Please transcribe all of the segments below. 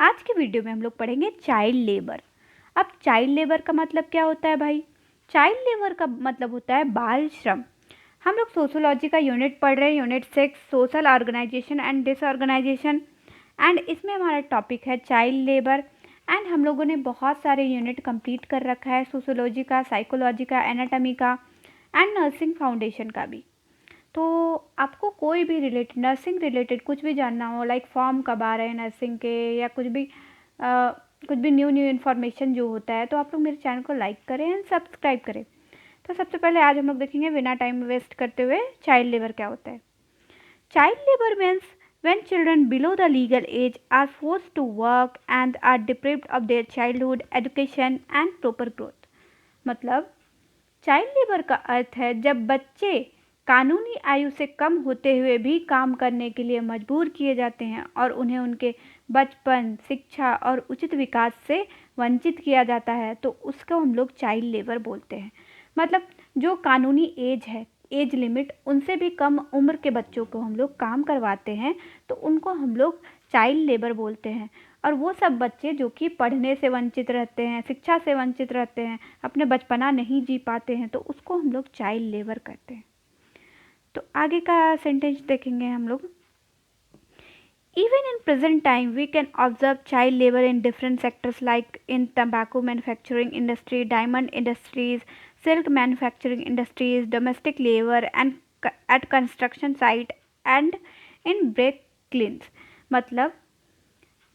आज की वीडियो में हम लोग पढ़ेंगे चाइल्ड लेबर। अब चाइल्ड लेबर का मतलब क्या होता है भाई? चाइल्ड लेबर का मतलब होता है बाल श्रम। हम लोग सोशोलॉजी का यूनिट पढ़ रहे हैं, unit 6 social organisation and disorganisation. And इसमें हमारा टॉपिक है चाइल्ड लेबर। एंड हम लोगों ने बहुत सारे यूनिट कंप्लीट कर रखा है, सोशोलॉजी का, साइकोलॉजी का, एनाटॉमी का एंड नर्सिंग फाउंडेशन का भी। तो आपको कोई भी रिलेटेड, नर्सिंग रिलेटेड कुछ भी जानना हो, लाइक फॉर्म कब आ रहे हैं नर्सिंग के, या कुछ भी न्यू इन्फॉर्मेशन जो होता है, तो आप लोग मेरे चैनल को लाइक करें एंड सब्सक्राइब करें। तो सबसे पहले आज हम लोग देखेंगे बिना टाइम वेस्ट करते हुए चाइल्ड लेबर क्या होता है। Child labour means when children below the legal age are forced to work and are deprived of their childhood education and proper growth। मतलब चाइल्ड लेबर का अर्थ है जब बच्चे कानूनी आयु से कम होते हुए भी काम करने के लिए मजबूर किए जाते हैं और उन्हें उनके बचपन, शिक्षा और उचित विकास से वंचित किया जाता है, तो उसको हम लोग चाइल्ड लेबर बोलते हैं। मतलब जो कानूनी एज है, एज लिमिट, उनसे भी कम उम्र के बच्चों को हम लोग काम करवाते हैं, तो उनको हम लोग चाइल्ड लेबर बोलते हैं। और वो सब बच्चे जो कि पढ़ने से वंचित रहते हैं, शिक्षा से वंचित रहते हैं, अपने बचपना नहीं जी पाते हैं, तो उसको हम लोग चाइल्ड लेबर कहते हैं। तो आगे का सेंटेंस देखेंगे हम लोग। Even in present time, we can observe child labor in different sectors like in tobacco manufacturing industry, diamond industries, silk manufacturing industries, domestic labor and at construction site and in brake kilns। मतलब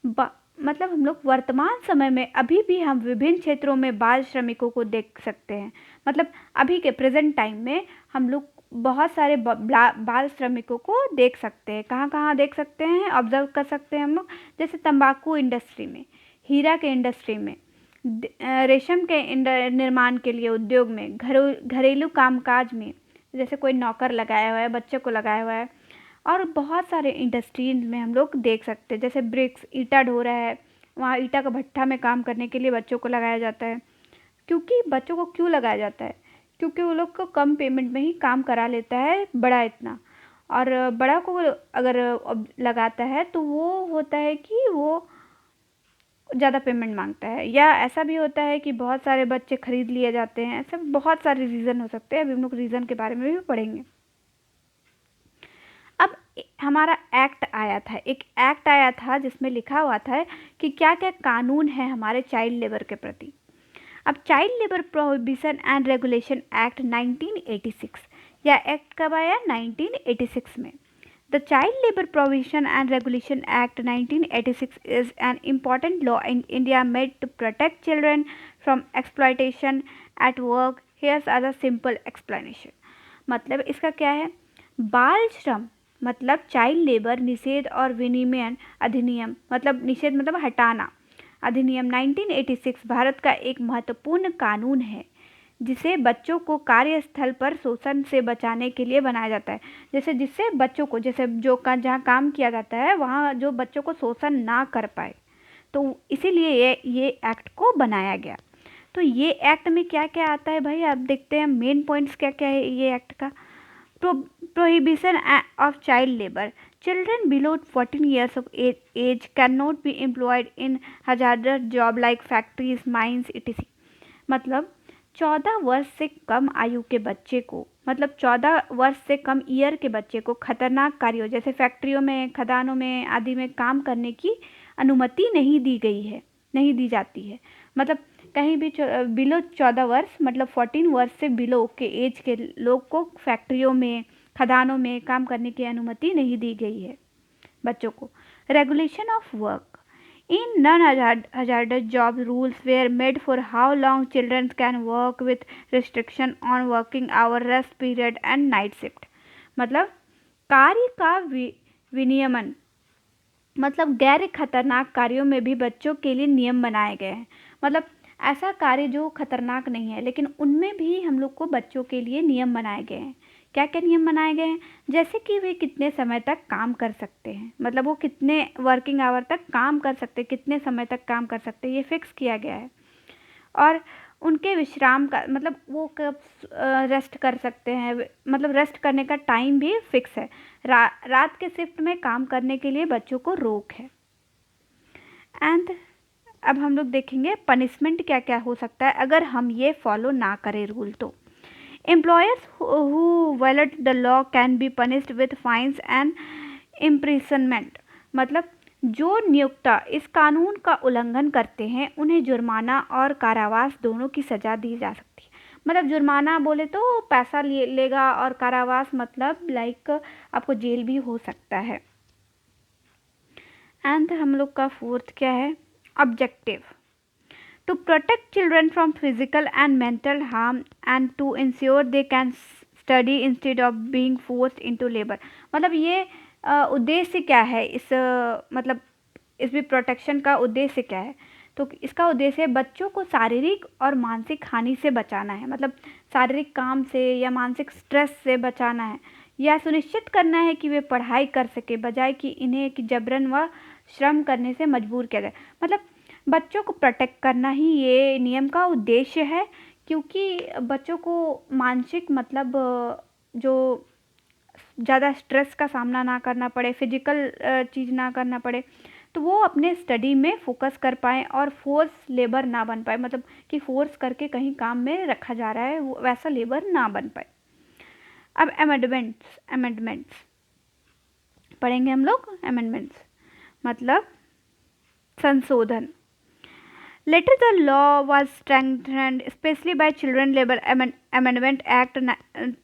मतलब हम लोग वर्तमान समय में अभी भी हम विभिन्न क्षेत्रों में बाल श्रमिकों को देख सकते हैं। मतलब अभी के प्रेजेंट टाइम में हम लोग बहुत सारे बाल श्रमिकों को देख सकते हैं। कहाँ कहाँ देख सकते हैं, ऑब्जर्व कर सकते हैं हम लोग। जैसे तंबाकू इंडस्ट्री में, हीरा के इंडस्ट्री में, रेशम के निर्माण के लिए उद्योग में, घरेलू कामकाज में, जैसे कोई नौकर लगाया हुआ है, बच्चे को लगाया हुआ है, और बहुत सारे इंडस्ट्रीज में हम लोग देख सकते हैं। जैसे ब्रिक्स, ईटा ढो रहा है, वहाँ ईटा का भट्ठा में काम करने के लिए बच्चों को लगाया जाता है। क्योंकि बच्चों को क्यों लगाया जाता है? क्योंकि वो लोग को कम पेमेंट में ही काम करा लेता है बड़ा इतना, और बड़ा को अगर लगाता है तो वो होता है कि वो ज़्यादा पेमेंट मांगता है, या ऐसा भी होता है कि बहुत सारे बच्चे खरीद लिए जाते हैं। ऐसे बहुत सारे रीज़न हो सकते हैं, अभी हम लोग रीज़न के बारे में भी पढ़ेंगे। अब हमारा एक्ट आया था, एक एक्ट आया था जिसमें लिखा हुआ था कि क्या क्या कानून है हमारे चाइल्ड लेबर के प्रति। अब child labour prohibition and regulation act 1986, यह एक्ट कब आया? 1986 में। The Child Labor Prohibition and Regulation Act 1986 is an important law in India made to protect children from exploitation at work. Here's a simple explanation। मतलब इसका क्या है? बाल श्रम मतलब चाइल्ड लेबर निषेध और विनियमन अधिनियम, मतलब निषेध मतलब हटाना, अधिनियम 1986 भारत का एक महत्वपूर्ण कानून है जिसे बच्चों को कार्यस्थल पर शोषण से बचाने के लिए बनाया जाता है। जैसे जिससे बच्चों को, जैसे जो जहाँ काम किया जाता है वहाँ जो बच्चों को शोषण ना कर पाए, तो इसीलिए ये एक्ट को बनाया गया। तो ये एक्ट में क्या क्या आता है भाई, आप देखते हैं मेन पॉइंट्स क्या क्या है ये एक्ट का। Prohibition of child labor। Children below 14 years of age cannot be employed in hazardous job like factories, mines, etc। मतलब 14 वर्ष से कम आयु के बच्चे को, मतलब 14 वर्ष से कम ईयर के बच्चे को खतरनाक कार्यों जैसे फैक्ट्रियों में, खदानों में आदि में काम करने की अनुमति नहीं दी गई है, नहीं दी जाती है। मतलब कहीं भी बिलो 14 वर्ष मतलब 14 वर्ष से बिलो के एज के लोग को फैक्ट्रियों में, खदानों में काम करने की अनुमति नहीं दी गई है बच्चों को। Regulation of work in non hazardous job rules were made for how long children can work with restriction on working hour, rest period and night shift। मतलब कार्य का विनियमन, मतलब गैर खतरनाक कार्यों में भी बच्चों के लिए नियम बनाए गए हैं। मतलब ऐसा कार्य जो खतरनाक नहीं है लेकिन उनमें भी हम लोग को बच्चों के लिए नियम बनाए गए हैं। क्या क्या नियम बनाए गए हैं? जैसे कि वे कितने समय तक काम कर सकते हैं, मतलब वो कितने वर्किंग आवर तक काम कर सकते हैं, कितने समय तक काम कर सकते हैं, ये फिक्स किया गया है। और उनके विश्राम का मतलब वो कब रेस्ट कर सकते हैं, मतलब रेस्ट करने का टाइम भी फिक्स है। रात के शिफ्ट में काम करने के लिए बच्चों को रोक है। एंड अब हम लोग देखेंगे पनिशमेंट क्या क्या हो सकता है अगर हम ये फॉलो ना करें रूल। तो employers who violate the law can be punished with fines and imprisonment. मतलब जो नियोक्ता इस कानून का उल्लंघन करते हैं उन्हें जुर्माना और कारावास दोनों की सज़ा दी जा सकती है। मतलब जुर्माना बोले तो पैसा लेगा, और कारावास मतलब लाइक आपको जेल भी हो सकता है। एंड हम लोग का फोर्थ क्या है, objective to protect children from physical and mental harm and to ensure they can study instead of being forced into labour. मतलब ये उद्देश्य क्या है इस मतलब इस भी प्रोटेक्शन का उद्देश्य क्या है? तो इसका उद्देश्य बच्चों को शारीरिक और मानसिक हानि से बचाना है। मतलब शारीरिक काम से या मानसिक स्ट्रेस से बचाना है, या सुनिश्चित करना है कि वे पढ़ाई कर सके बजाय कि इन्हें कि जबरन व श्रम करने से मजबूर किया जाए। मतलब बच्चों को प्रोटेक्ट करना ही ये नियम का उद्देश्य है, क्योंकि बच्चों को मानसिक मतलब जो ज़्यादा स्ट्रेस का सामना ना करना पड़े, फिजिकल चीज़ ना करना पड़े, तो वो अपने स्टडी में फोकस कर पाएँ और फोर्स लेबर ना बन पाए। मतलब कि फोर्स करके कहीं काम में रखा जा रहा है वैसा लेबर ना बन पाए। अब अमेंडमेंट्स पढ़ेंगे हम लोग। अमेंडमेंट्स मतलब संशोधन। Later, the law was strengthened, especially by Children Labour Amendment Act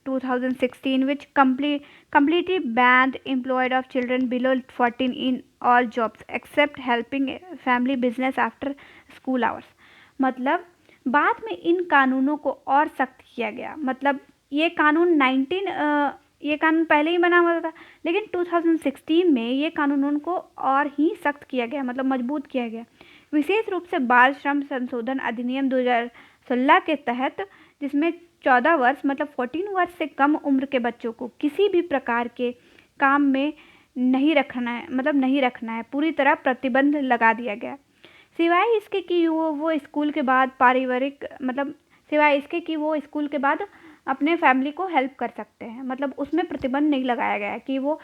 2016, which completely banned employment of children below 14 in all jobs except helping family business after school hours। मतलब बाद में इन कानूनों को और सख्त किया गया। मतलब ये कानून ये कानून पहले ही बना हुआ था, लेकिन 2016 में ये कानून उनको और ही सख्त किया गया, मतलब मजबूत किया गया। विशेष रूप से बाल श्रम संशोधन अधिनियम 2016 के तहत, जिसमें 14 वर्ष मतलब 14 वर्ष से कम उम्र के बच्चों को किसी भी प्रकार के काम में नहीं रखना है, मतलब नहीं रखना है, पूरी तरह प्रतिबंध लगा दिया गया। सिवाय इसके कि वो स्कूल के बाद पारिवारिक मतलब सिवाय इसके कि वो स्कूल के बाद अपने फैमिली को हेल्प कर सकते हैं। मतलब उसमें प्रतिबंध नहीं लगाया गया है कि वो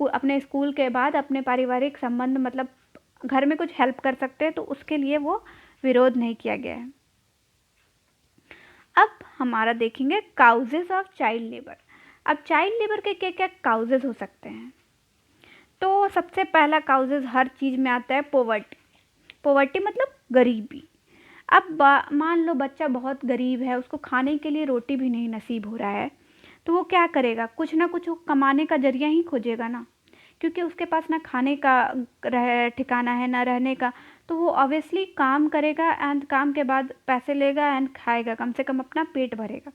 अपने स्कूल के बाद अपने पारिवारिक संबंध मतलब घर में कुछ हेल्प कर सकते हैं, तो उसके लिए वो विरोध नहीं किया गया है। अब हमारा देखेंगे काउजेस ऑफ चाइल्ड लेबर। अब चाइल्ड लेबर के क्या क्या काउजेस हो सकते हैं? तो सबसे पहला काउजेस हर चीज़ में आता है पोवर्टी मतलब गरीबी। अब मान लो बच्चा बहुत गरीब है, उसको खाने के लिए रोटी भी नहीं नसीब हो रहा है, तो वो क्या करेगा? कुछ ना कुछ कमाने का जरिया ही खोजेगा ना, क्योंकि उसके पास ना खाने का ठिकाना है ना रहने का, तो वो ऑब्वियसली काम करेगा एंड काम के बाद पैसे लेगा एंड खाएगा, कम से कम अपना पेट भरेगा।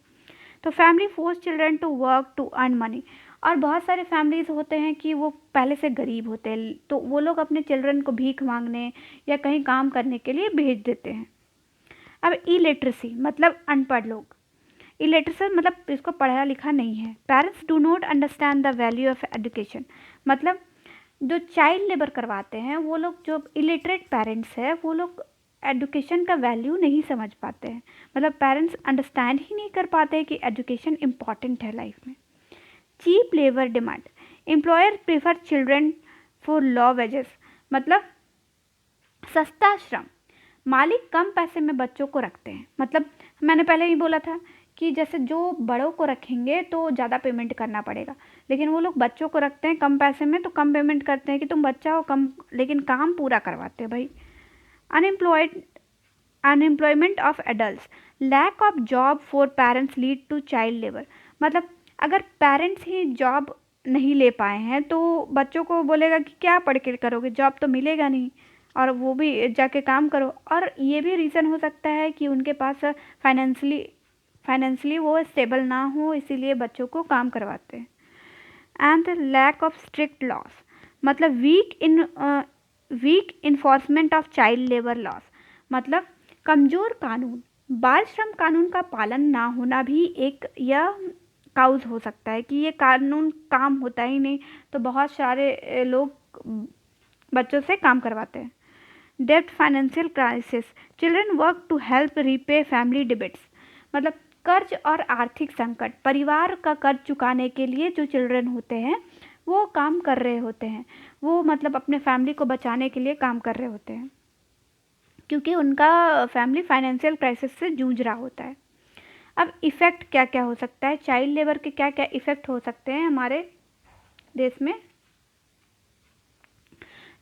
तो family force children to work to earn money. और बहुत सारे फैमिलीज होते हैं कि वो पहले से गरीब होते हैं, तो वो लोग अपने चिल्ड्रन को भीख मांगने या कहीं काम करने के लिए भेज देते हैं। अब इलिटरेसी मतलब अनपढ़ लोग। इलिटरेसी मतलब इसको पढ़ा लिखा नहीं है। Parents do not understand the value of education. मतलब जो चाइल्ड लेबर करवाते हैं वो लोग, जो इलिटरेट पेरेंट्स हैं, वो लोग एजुकेशन का वैल्यू नहीं समझ पाते हैं। मतलब पेरेंट्स अंडरस्टैंड ही नहीं कर पाते हैं कि एजुकेशन इम्पॉर्टेंट है लाइफ में। Cheap labour demand. Employer prefer children for low wages. मतलब सस्ता श्रम। मालिक कम पैसे में बच्चों को रखते हैं। मतलब मैंने पहले ही बोला था कि जैसे जो बड़ों को रखेंगे तो ज़्यादा पेमेंट करना पड़ेगा, लेकिन वो लोग बच्चों को रखते हैं कम पैसे में, तो कम पेमेंट करते हैं कि तुम बच्चा हो कम, लेकिन काम पूरा करवाते हैं भाई। Unemployment of adults. Lack of job for parents lead to child labour. मतलब अगर पेरेंट्स ही जॉब नहीं ले पाए हैं तो बच्चों को बोलेगा कि क्या पढ़ के करोगे, जॉब तो मिलेगा नहीं, और वो भी जाके काम करो। और ये भी रीज़न हो सकता है कि उनके पास फाइनेंशियली वो स्टेबल ना हो, इसीलिए बच्चों को काम करवाते हैं। And lack of strict laws. मतलब weak enforcement of child labour laws. मतलब कमज़ोर कानून। बाल श्रम कानून का पालन ना होना भी एक यह काउज हो सकता है कि ये कानून काम होता ही नहीं, तो बहुत सारे लोग बच्चों से काम करवाते हैं। डेब्ट financial crisis. Children work to help repay family debits. मतलब कर्ज और आर्थिक संकट। परिवार का कर्ज चुकाने के लिए जो चिल्ड्रन होते हैं वो काम कर रहे होते हैं, वो मतलब अपने फैमिली को बचाने के लिए काम कर रहे होते हैं। क्योंकि उनका फैमिली फाइनेंशियल क्राइसिस से जूझ रहा होता है। अब इफ़ेक्ट क्या क्या हो सकता है, चाइल्ड लेबर के क्या क्या इफ़ेक्ट हो सकते हैं हमारे देश में।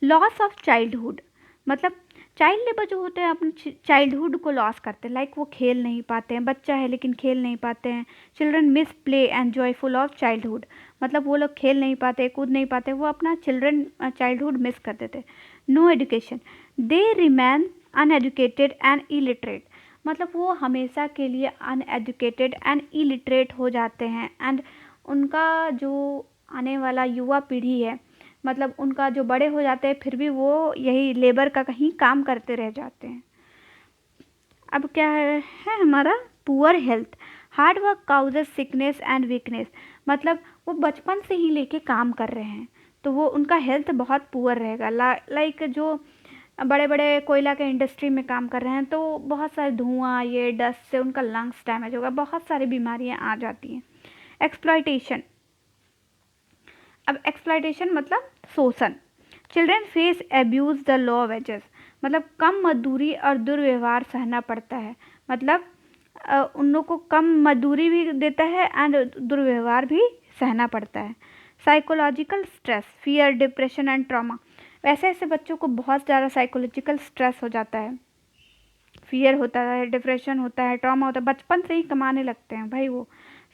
लॉस ऑफ चाइल्डहुड, मतलब चाइल्ड लेबर जो होते हैं अपने चाइल्डहुड को लॉस करते हैं, लाइक वो खेल नहीं पाते हैं, बच्चा है लेकिन खेल नहीं पाते हैं। Children miss play and joyful of childhood, मतलब वो लोग खेल नहीं पाते, कूद नहीं पाते, वो अपना चाइल्डहुड मिस कर देते। No education, they remain uneducated and illiterate, मतलब वो हमेशा के लिए अनएजुकेटेड एंड इलिटरेट हो जाते हैं। एंड उनका जो आने वाला युवा पीढ़ी है, मतलब उनका जो बड़े हो जाते हैं फिर भी वो यही लेबर का कहीं काम करते रह जाते हैं। अब क्या है हमारा poor health, hard work causes sickness and weakness, मतलब वो बचपन से ही लेके काम कर रहे हैं तो वो उनका हेल्थ बहुत पुअर रहेगा। लाइक जो बड़े बड़े कोयला के इंडस्ट्री में काम कर रहे हैं तो बहुत सारे धुआं, ये डस्ट से उनका लंग्स डैमेज होगा, बहुत सारी बीमारियां आ जाती हैं। एक्सप्लॉयटेशन, अब एक्सप्लॉयटेशन मतलब शोषण। Children face abuse the law wages, मतलब कम मजदूरी और दुर्व्यवहार सहना पड़ता है, मतलब उन लोग को कम मजदूरी भी देता है एंड दुर्व्यवहार भी सहना पड़ता है। Psychological stress, fear, depression and trauma, वैसे ऐसे बच्चों को बहुत ज़्यादा साइकोलॉजिकल स्ट्रेस हो जाता है, फियर होता है, डिप्रेशन होता है, ट्रॉमा होता है, बचपन से ही कमाने लगते हैं भाई वो।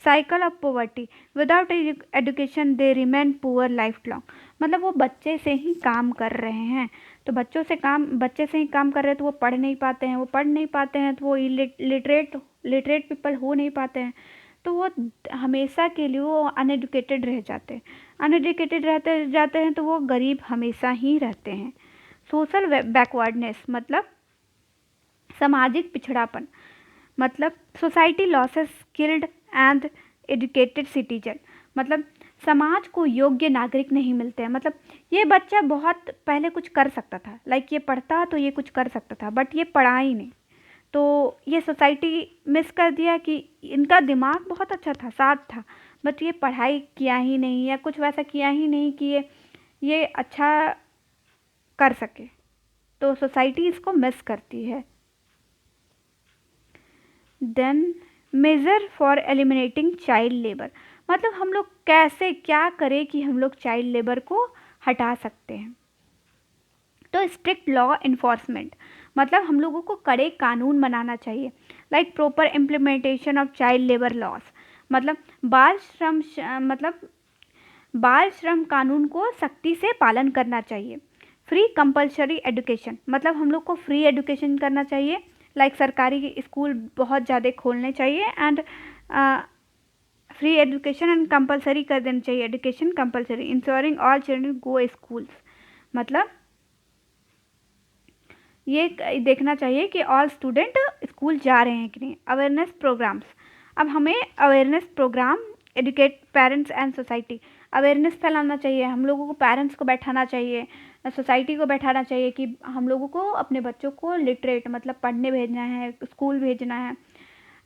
Cycle of poverty, without education they remain poor life long, मतलब वो बच्चे से ही काम कर रहे हैं तो बच्चे से ही काम कर रहे हैं तो वो पढ़ नहीं पाते हैं, वो पढ़ नहीं पाते हैं तो वो लिटरेट पीपल हो नहीं पाते हैं, तो वो हमेशा के लिए वो अनएजुकेटेड रह जाते हैं। अनएजुकेटेड रहते जाते हैं तो वो गरीब हमेशा ही रहते हैं। सोशल बैकवर्डनेस, मतलब सामाजिक पिछड़ापन, मतलब society losses skilled and educated citizen, मतलब समाज को योग्य नागरिक नहीं मिलते हैं। मतलब ये बच्चा बहुत पहले कुछ कर सकता था, लाइक ये पढ़ता तो ये कुछ कर सकता था बट ये पढ़ा ही नहीं, तो ये सोसाइटी मिस कर दिया कि इनका दिमाग बहुत अच्छा था, साथ था, बट ये पढ़ाई किया ही नहीं या कुछ वैसा किया ही नहीं कि ये अच्छा कर सके, तो सोसाइटी इसको मिस करती है। Then measure for eliminating child labour, मतलब हम लोग कैसे क्या करें कि हम लोग चाइल्ड लेबर को हटा सकते हैं। तो स्ट्रिक्ट लॉ इन्फोर्समेंट, मतलब हम लोगों को कड़े कानून बनाना चाहिए, like proper implementation of child labour laws, मतलब बाल श्रम कानून को सख्ती से पालन करना चाहिए। फ्री कंपलसरी एजुकेशन, मतलब हम लोग को फ्री एजुकेशन करना चाहिए, लाइक सरकारी स्कूल बहुत ज़्यादा खोलने चाहिए and free education and compulsory कर देना चाहिए, education compulsory, ensuring all children गो स्कूल्स, मतलब ये देखना चाहिए कि ऑल स्टूडेंट स्कूल जा रहे हैं कि नहीं। अवेयरनेस प्रोग्राम्स, अब हमें awareness programme educate parents and society, awareness फैलाना चाहिए, हम लोगों को पेरेंट्स को बैठाना चाहिए, सोसाइटी को बैठाना चाहिए कि हम लोगों को अपने बच्चों को लिटरेट मतलब पढ़ने भेजना है, स्कूल भेजना है।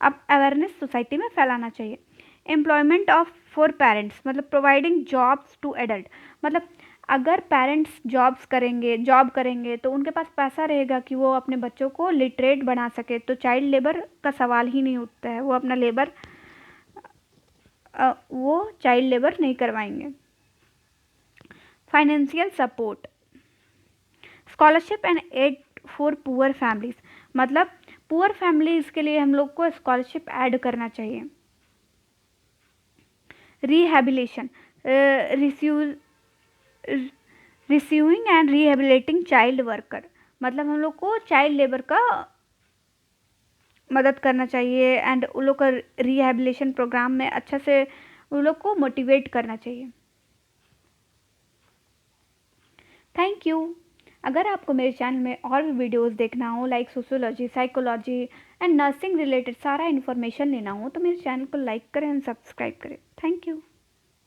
अब अवेयरनेस सोसाइटी में फैलाना चाहिए। एम्प्लॉयमेंट ऑफ फॉर पेरेंट्स, मतलब प्रोवाइडिंग जॉब्स टू एडल्ट, मतलब अगर पेरेंट्स जॉब करेंगे तो उनके पास पैसा रहेगा कि वो अपने बच्चों को लिटरेट बना सके, तो चाइल्ड लेबर का सवाल ही नहीं उठता है, वो अपना वो चाइल्ड लेबर नहीं करवाएंगे। Financial support, scholarship and aid for poor families, मतलब पुअर फैमिलीज के लिए हम लोग को स्कॉलरशिप ऐड करना चाहिए। Rehabilitation, receiving and rehabilitating child worker, मतलब हम लोग को चाइल्ड लेबर का मदद करना चाहिए एंड उन लोग का रिहेबिलिटेशन प्रोग्राम में अच्छा से उन लोग को मोटिवेट करना चाहिए। Thank you. अगर आपको मेरे चैनल में और भी वीडियोस देखना हो like sociology, psychology and nursing related सारा इन्फॉर्मेशन लेना हो तो मेरे चैनल को लाइक करें एंड सब्सक्राइब करें। Thank you.